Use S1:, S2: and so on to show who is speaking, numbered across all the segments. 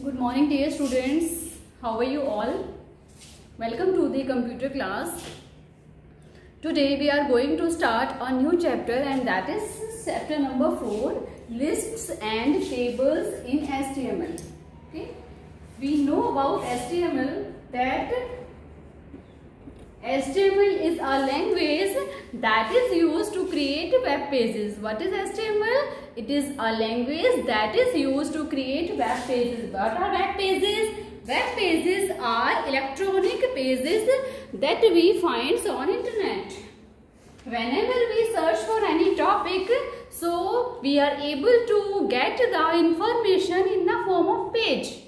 S1: Good morning dear students. How are you all? Welcome to the computer class. Today we are going to start a new chapter, and that is chapter number 4, lists and tables in HTML. Okay? We know about HTML that HTML is a language that is used to create web pages. What is HTML? It is a language that is used to create web pages. What are web pages? Web pages are electronic pages that we find on internet. Whenever we search for any topic, so we are able to get the information in the form of page.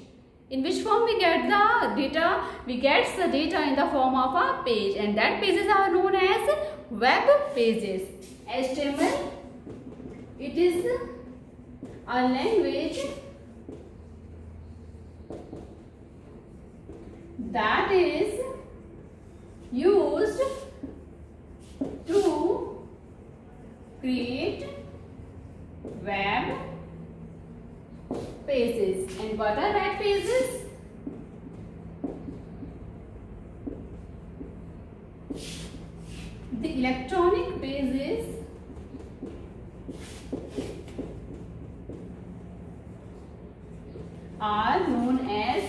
S1: In which form we get the data? We get the data in the form of a page, and that pages are known as web pages. HTML, it is a language that is used to create web pages. And what are web pages? The electronic pages are known as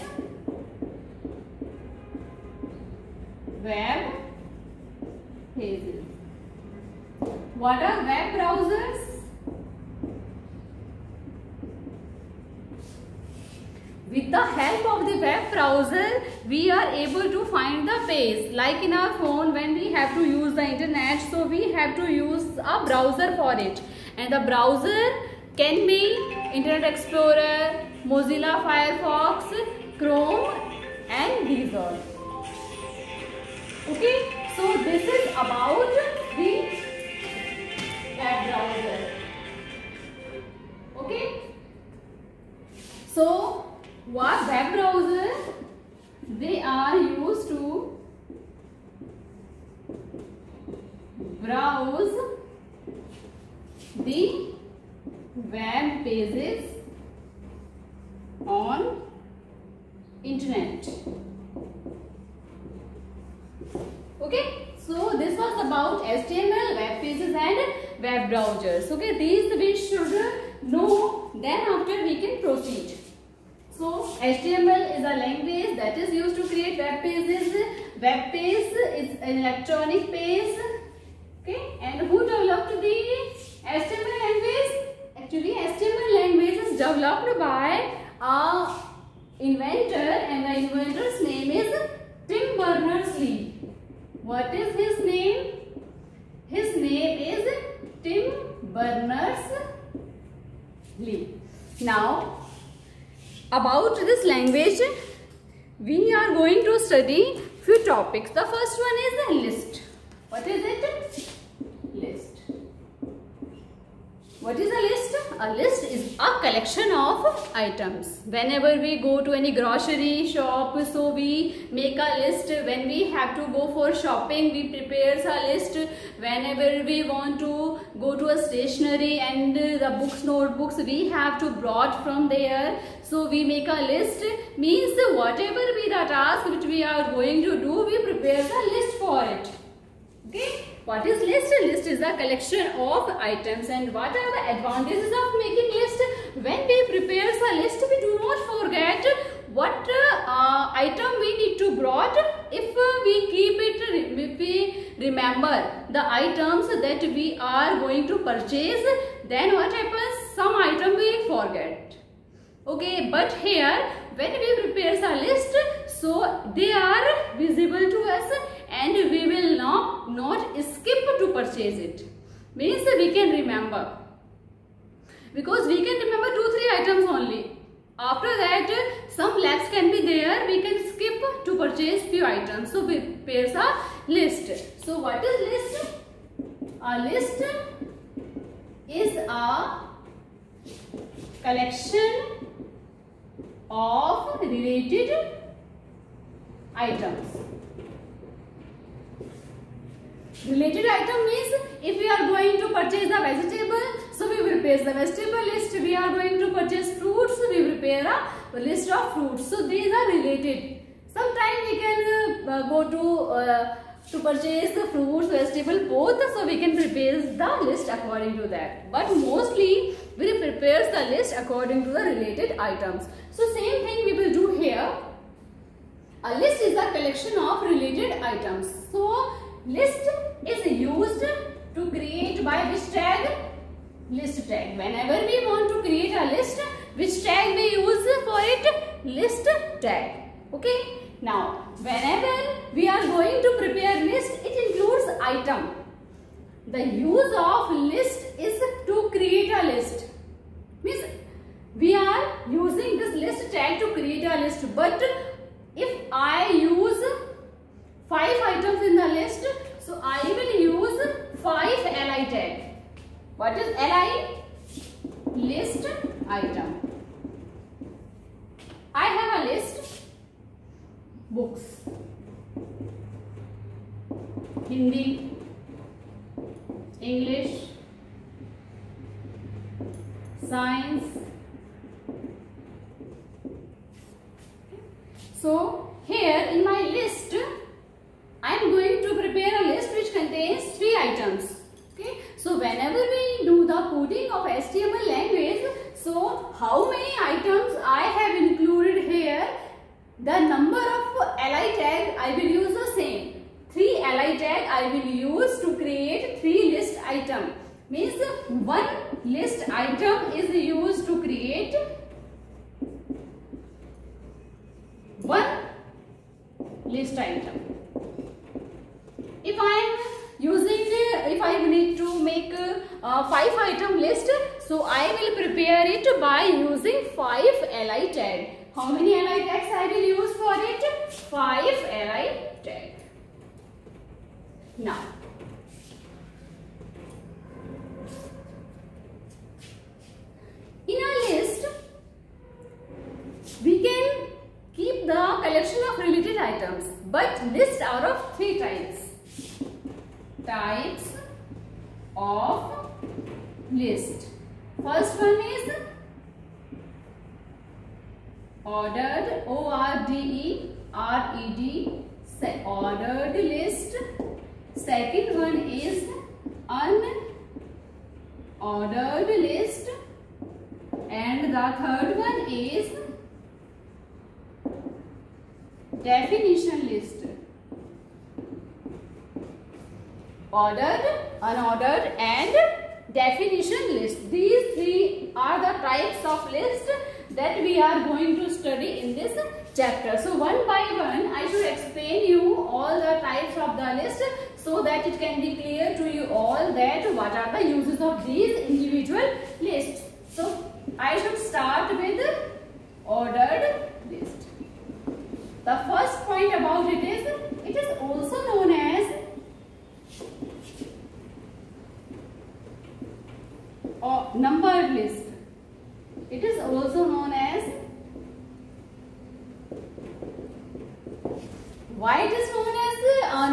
S1: web pages. What are web browsers? With the help of the web browser, we are able to find the page. Like in our phone, when we have to use the internet, so we have to use a browser for it. And the browser can be Internet Explorer, Mozilla Firefox, Chrome, and these all. Okay, so this is about the web browser. Okay, so what web browser? They are used to browse the web pages on internet. Okay, so this was about HTML, web pages and web browsers. Okay, these we should know, then after we can proceed. So HTML is a language that is used to create web pages. Web page is an electronic page. Okay, and who developed the HTML language? Actually, HTML language is developed by a inventor, and the inventor's name is Tim Berners-Lee. What is his name? His name is Tim Berners-Lee. Now, about this language, we are going to study few topics. The first one is the list. What is it? List. What is a list? A list is a collection of items. Whenever we go to any grocery shop, so we make a list. When we have to go for shopping, we prepare a list. Whenever we want to go to a stationery and the books, notebooks, we have to brought from there. So we make a list, means whatever be the task which we are going to do, we prepare the list for it. Okay, what is list? List is a collection of items. And what are the advantages of making list? When we prepare a list, we do not forget what item we need to brought. If we keep it, if we remember the items that we are going to purchase, then what happens? Some item we forget. Okay, but here when we prepare a list, so they are visible to us, and we will not skip to purchase it. Means we can remember, because we can remember 2-3 items only. After that, some laps can be there, we can skip to purchase few items. So we prepare a list. So what is list? A list is a collection of related items. Related item means if we are going to purchase the vegetable, so we will prepare the vegetable list. We are going to purchase fruits, we will prepare a list of fruits. So these are related. Sometimes we can go to purchase the fruits, vegetable both, so we can prepare the list according to that. But mostly we prepare the list according to the related items. So same thing we will do here. A list is a collection of related items. So list is used to create by which tag? List tag. Whenever we want to create a list, which tag we use for it? List tag. Okay. Now, whenever we are going to prepare list, it includes item. The use of list is to create a list. Means we are using this list tag to create a list. But if I use 5 items in the list, so I will use 5 li tag. What is li? List item. I have a list. Books, Hindi, English, science. So here in my list, I am going to prepare a list which contains 3 items. Okay. So whenever we do the coding of HTML language, so how many items I have included here? The number of li tag I will use the same. 3 li tag I will use to create 3 list item. Means 1 list item is used to create 1 list item. If I need to make a 5 item list, so I will prepare it by using 5 li tag. How many li tags I will use for it? 5 li tag. Now, in a list, we can keep the collection of related items, but lists are of 3 types. Types of list. First one is ordered, O-R-D-E-R-E-D, ordered list. Second one is unordered list, and the third one is definition list. Ordered, unordered and definition list. These 3 are the types of list that we are going to study in this chapter. So one by one I should explain you all the types of the list so that it can be clear to you all that what are the uses of these individual lists. So I should start with ordered list. The first point about it is also known as numbered list. It is also known as, why it is known as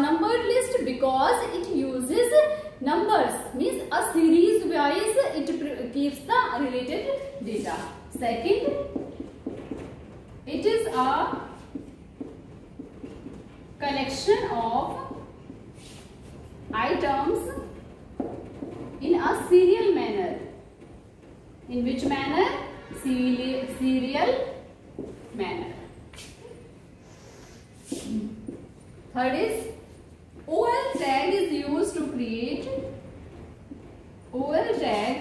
S1: numbered list? Because it uses numbers, means a series wise it keeps the related data. Second, it is a collection of items in a serial manner. In which manner? Serial manner. Third is OL tag is used to create. OL tag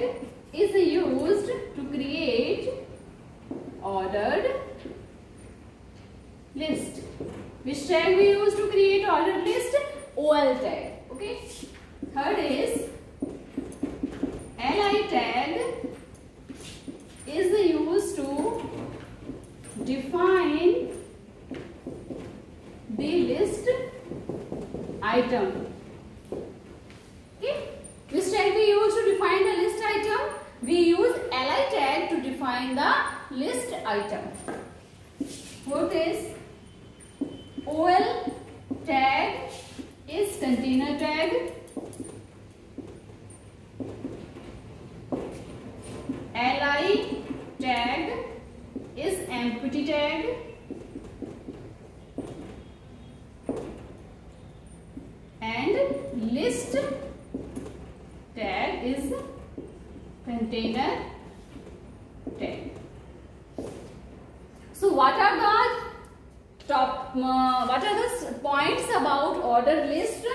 S1: is used to create ordered list. Which tag we use to create ordered list? OL tag. Okay. Third is li tag is used to define the list item. Okay. Which tag we use to define the list item? We use li tag to define the list item. Fourth is OL tag is container tag. Li tag is empty tag, and list tag is container tag. So what are the points about order list?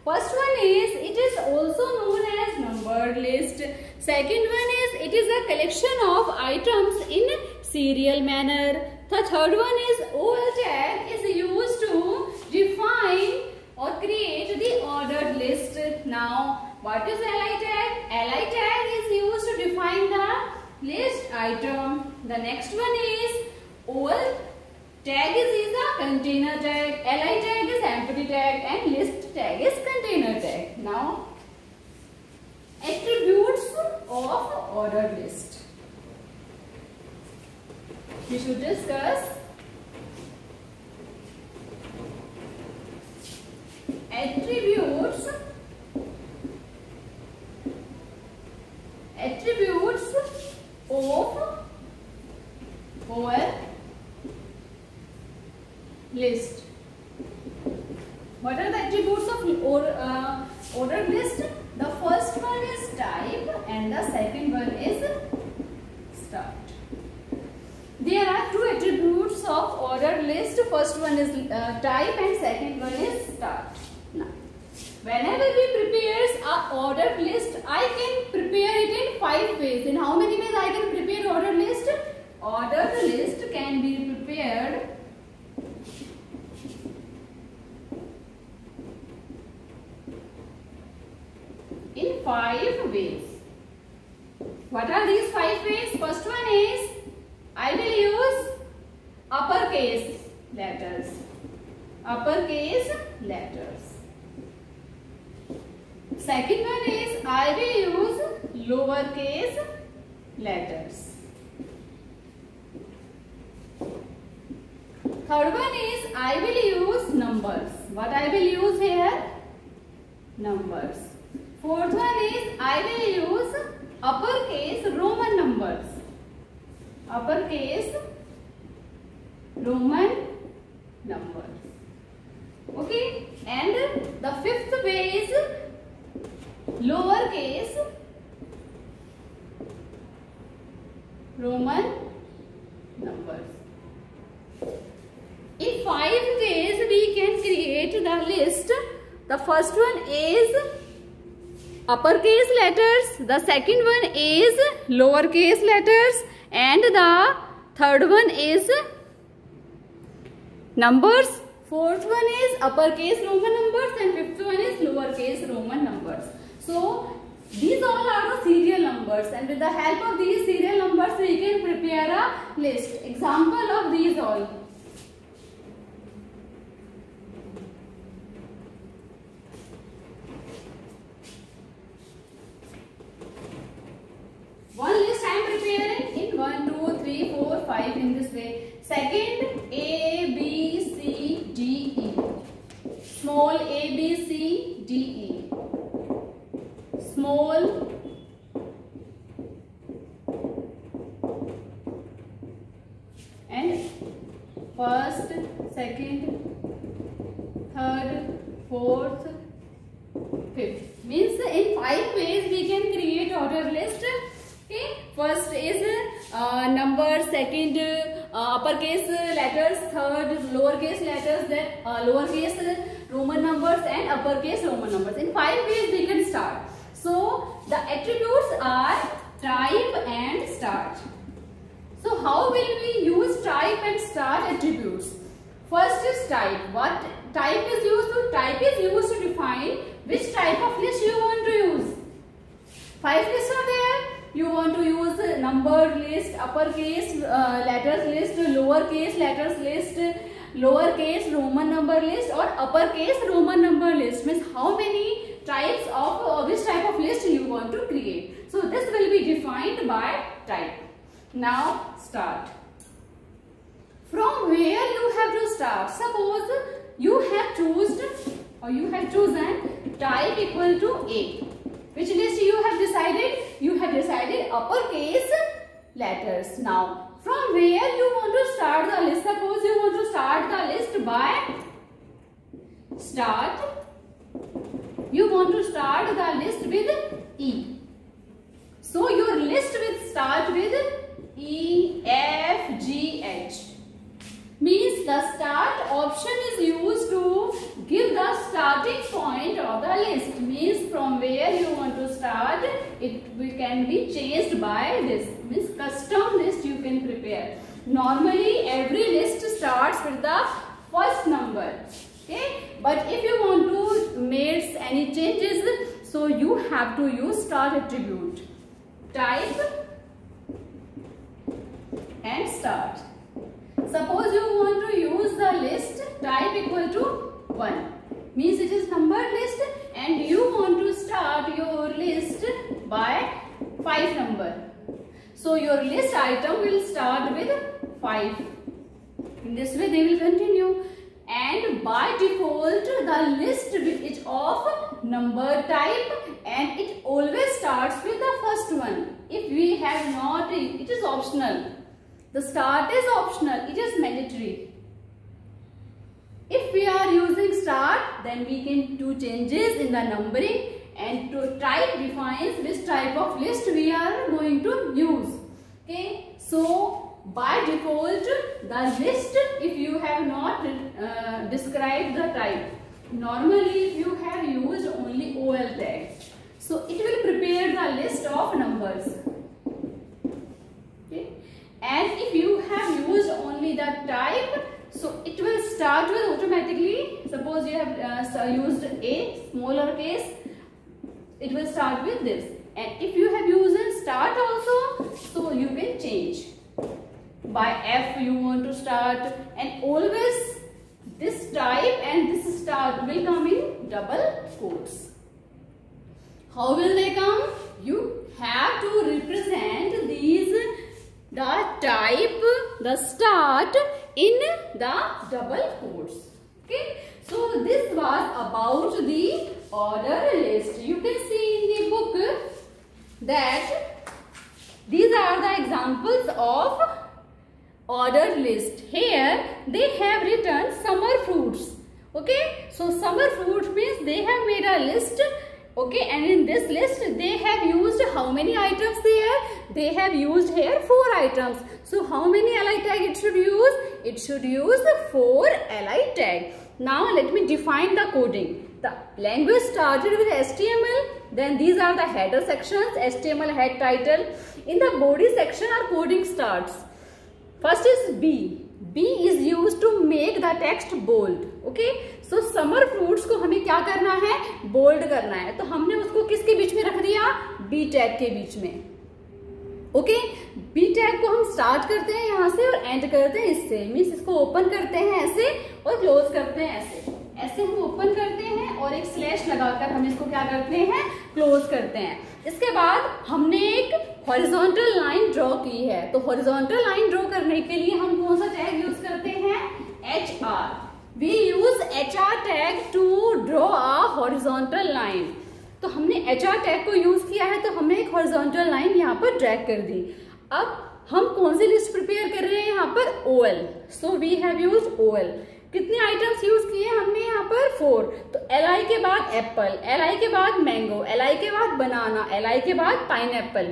S1: First one is it is also known as numbered list. Second one is it is a collection of items in serial manner. The third one is OL tag is used to define or create the ordered list. Now what is LI tag? LI tag is used to define the list item. The next one is OL tag is a container tag, LI tag is empty tag, and list tag is container tag. Now attributes of ordered list. We should discuss attributes of OL list. What are the attributes of ordered list? The first one is type and the second one is start. There are two attributes of ordered list. First one is type and second one is start. Now, whenever we prepare a ordered list, I can prepare it in 5 ways. In how many ways I can prepare ordered list? Ordered list can be prepared in 5 ways. What are these 5 ways? First one is I will use uppercase letters. Uppercase letters. Second one is I will use lowercase letters. Third one is I will use numbers. What I will use here? Numbers. Fourth one is I will use uppercase Roman numbers. Uppercase Roman numbers. Okay. And the fifth way is lowercase Roman numbers. In 5 ways we can create the list. The first one is uppercase letters, the second one is lowercase letters, and the third one is numbers, fourth one is uppercase Roman numbers, and fifth one is lowercase Roman numbers. So these all are the serial numbers, and with the help of these serial numbers we can prepare a list. Example of these all. One list I am preparing in 1, 2, 3, 4, 5 in this way. Second, A, B, C, D, E. Small A, B, C, D, E. Small and first, second, third, fourth, fifth. Means in 5 ways we can create order list. Okay. First is number, second uppercase letters, third lowercase letters, then lowercase Roman numbers, and uppercase Roman numbers. In 5 ways we can start. So the attributes are type and start. So how will we use type and start attributes? First is type. What type is used to? Type is used to define which type of list you want to use. 5 lists are there. You want to use numbered list, uppercase letters list, lowercase letters list, lowercase Roman number list, or uppercase Roman number list. Means how many types of which type of list you want to create. So this will be defined by type. Now start. From where you have to start? Suppose you have chosen type equal to A. Which list you have decided? You have decided uppercase letters. Now from where you want to start the list? Suppose you want to start the list by start. You want to start the list with E. So your list will start with E, F, G, H. Means the start option is used to give the starting point of the list. Means from where you want to start, it can be changed by this. Means custom list you can prepare. Normally every list starts with the first number. Okay, but if you want to make any changes, so you have to use start attribute. Type and start. Suppose you want to use the list type equal to 1. Means it is numbered list and you want to start your list by 5 number. So your list item will start with 5. In this way they will continue. And by default the list is of number type and it always starts with the first one. If we have not, it is optional. The start is optional, it is mandatory. If we are using start, then we can do changes in the numbering, and to type defines which type of list we are going to use. Okay, so by default the list, if you have not described the type, normally if you have used only OL tag, so it will prepare the list of numbers. Okay, and if you have used only the type, so it will start with automatically. Suppose you have used a smaller case, it will start with this. And if you have used start also, so you can change. By F you want to start, and always this type and this start will come in double quotes. How will they come? You have to represent these, the type, the start in the double quotes. Okay, so this was about the order list. You can see in the book that these are the examples of ordered list. Here they have written summer fruits. Okay, so summer fruits means they have made a list. Okay, and in this list they have used how many items there? They have used here 4 items. So how many li tag it should use? It should use 4 li tag. Now let me define the coding. The language started with HTML. Then these are the header sections, HTML head title. In the body section our coding starts. First is B. B is used to make the text bold. Okay, so summer fruits को हमें क्या करना है? Bold करना है. तो हमने उसको किसके बीच में रख दिया? B टैग के बीच में. ओके, B टैग को हम स्टार्ट करते हैं यहाँ से और एंड करते हैं इससे. मीन्स इसको ओपन करते हैं ऐसे और क्लोज करते हैं ऐसे. ऐसे हम ओपन करते हैं और एक स्लैश लगाकर हम इसको क्या करते हैं? क्लोज करते हैं. इसके बाद हमने एक हॉरिजॉन्टल लाइन ड्रॉ की है. तो हॉरिजॉन्टल लाइन ड्रॉ करने के लिए हम कौन सा टैग यूज करते हैं? HR. We use HR tag to draw a horizontal line. तो हमने HR टैग को यूज किया है, तो हमने एक हॉरिजॉन्टल लाइन यहाँ पर ड्रैग कर दी. अब हम कौन सी लिस्ट प्रिपेयर कर रहे हैं यहाँ पर? OL. So we have used OL. कितने आइटम्स यूज किए हमने यहाँ पर? 4. तो LI के बाद एप्पल, LI के बाद मैंगो, LI के बाद बनाना, LI के बाद pineapple.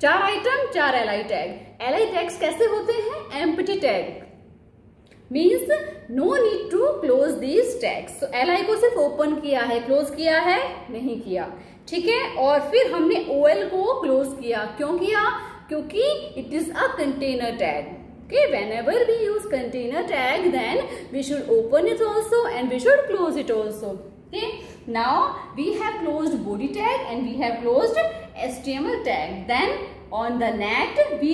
S1: 4 item, 4 LI tag. LI tags कैसे होते हैं? Empty tag. Means no need to close these tags. तो LI को सिर्फ ओपन किया है, क्लोज किया है नहीं किया. ठीक है, और फिर हमने OL को क्लोज किया. क्यों किया? क्योंकि it is a container tag. Okay, whenever we use container tag, then we should open it also and we should close it also. Okay, now we have closed body tag and we have closed HTML tag. Then on the net we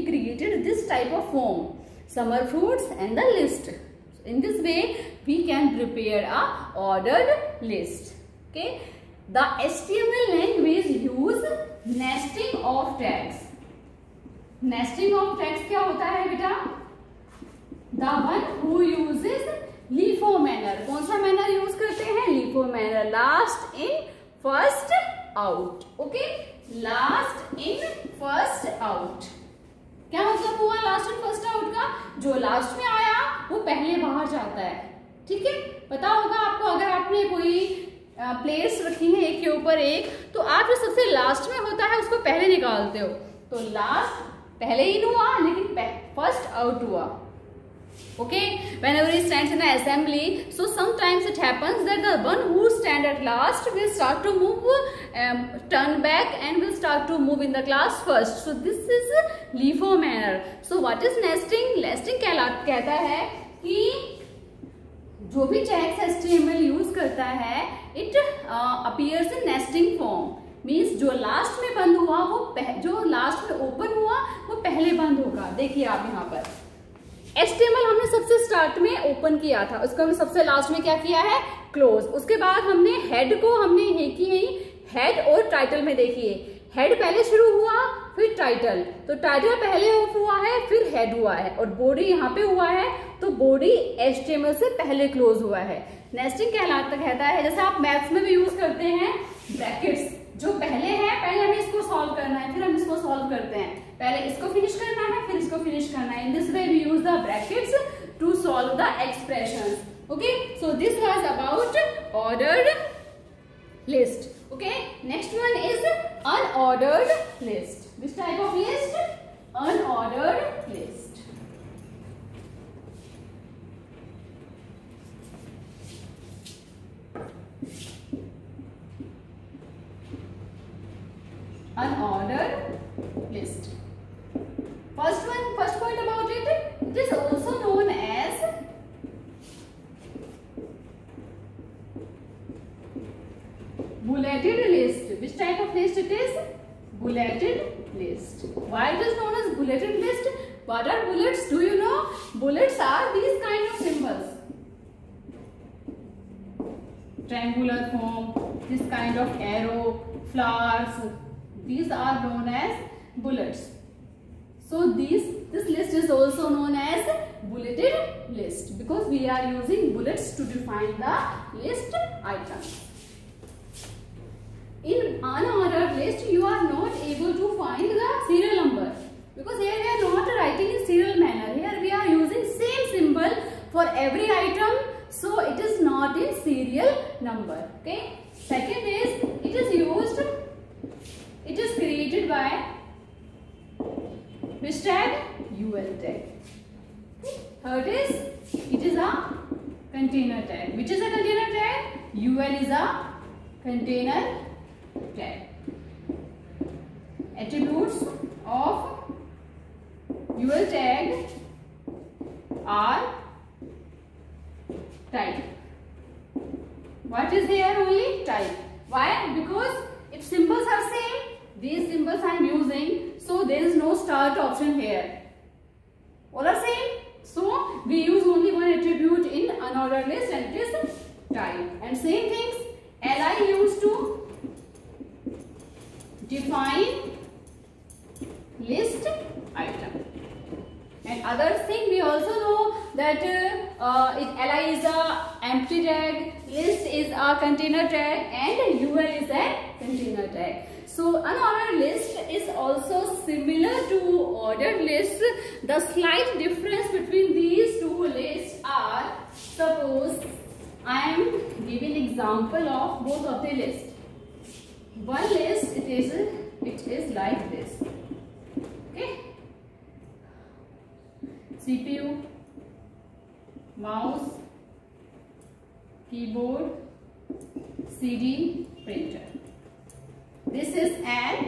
S1: created this type of form, summer fruits and the list. In this way we can prepare a ordered list. Okay, the HTML language use nesting of tags. Nesting of tags क्या होता है बेटा? The one who uses LIFO manner. कौन सा manner use करते हैं? LIFO manner. Last in first out. Okay, last in first out. क्या मतलब हुआ लास्ट इन फर्स्ट आउट का? जो लास्ट में आया वो पहले बाहर जाता है। ठीक है, पता होगा आपको, अगर आपने कोई प्लेट्स रखी है एक के ऊपर एक, तो आप जो सबसे लास्ट में होता है उसको पहले निकालते हो। तो लास्ट पहले इन हुआ लेकिन फर्स्ट आउट हुआ। Okay, whenever he stands in an assembly, so sometimes it happens that the one who stand at last will start to move, turn back and will start to move in the class first. So this is LIFO manner. So what is nesting? Nesting कहता है कि जो भी tags HTML use करता है, it appears in nesting form. Means जो last में बंद हुआ वो जो लास्ट में ओपन हुआ वो पहले बंद होगा। देखिए आप यहाँ पर HTML हमने सबसे स्टार्ट में ओपन किया था, उसको हमने सबसे लास्ट में क्या किया है? क्लोज। उसके बाद हमने हेड को हमने हेड और टाइटल में देखिए, हेड पहले शुरू हुआ फिर टाइटल, तो टाइटल पहले ऑफ हुआ है फिर हेड हुआ है, और बॉडी यहाँ पे हुआ है तो बॉडी HTML से पहले क्लोज हुआ है। नेस्टिंग कहता है, जैसे आप मैथ्स में भी यूज करते हैं ब्रैकेट्स, जो पहले है पहले हमें इसको सॉल्व करना है फिर हम इसको सॉल्व करते हैं, पहले इसको फिनिश करना है फिर इसको फिनिश करना है। In this way we use the brackets to solve the expressions. Okay, so this was about ordered list. Okay, next one is unordered list. Which type of list? Unordered list. Unordered list. First point about it, it is also known as bulleted list. Which type of list it is? Bulleted list. Why it is known as bulleted list? What are bullets? Do you know? Bullets are these kind of symbols. Triangular form, this kind of arrow, flowers. These are known as bullets. So this list is also known as bulleted list because we are using bullets to define the list items. In unordered list, you are not able to find the serial number because here we are not writing in serial manner. Here we are using same symbol for every item, so it is not in serial number. Okay. Second is it is created by which tag? UL tag. Third is it is a container tag. Which is a container tag? UL is a container tag. Attributes of UL tag are type. What is here? Only type. Why? Because its symbols are same. These symbols I am using, so there is no start option here. All are same. So we use only one attribute in unordered list and it is type. And same things li used to define list item. And other thing we also know that li is a empty tag, list is a container tag, and ul is a container tag. So unordered list is also similar to ordered list. The slight difference between these two lists are, suppose I am giving example of both of the lists. One list it is like this. Okay. CPU, mouse, keyboard, CD, printer. This is an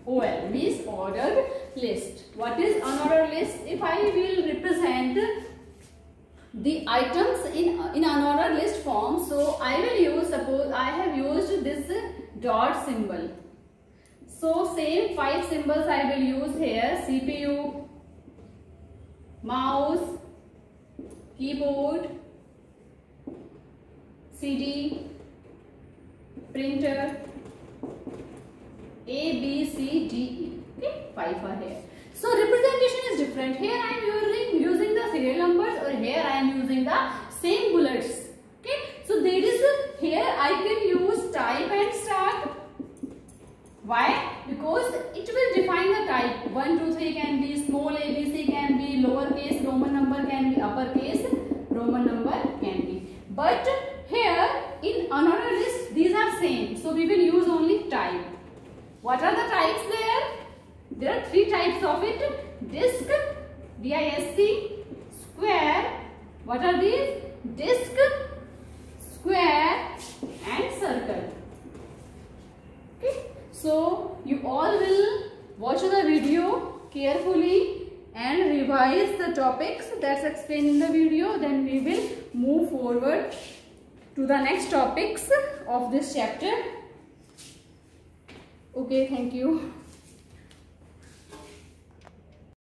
S1: OL, means ordered list. What is unordered list? If I will represent the items in unordered list form, so I will use, suppose I have used this dot symbol. So same 5 symbols I will use here: CPU, mouse, keyboard, CD, printer, A, B, C, D, E. Okay, 5 are here. So representation is different. Here I am using the serial numbers, or here I am using the same bullets. Okay, so there is here I can use type and start. Why? Because What are the types there? There are three types of it. Disc, D-I-S-C, square. What are these? Disc, square and circle. Okay. So you all will watch the video carefully and revise the topics that's explained in the video. Then we will move forward to the next topics of this chapter. Okay, thank you.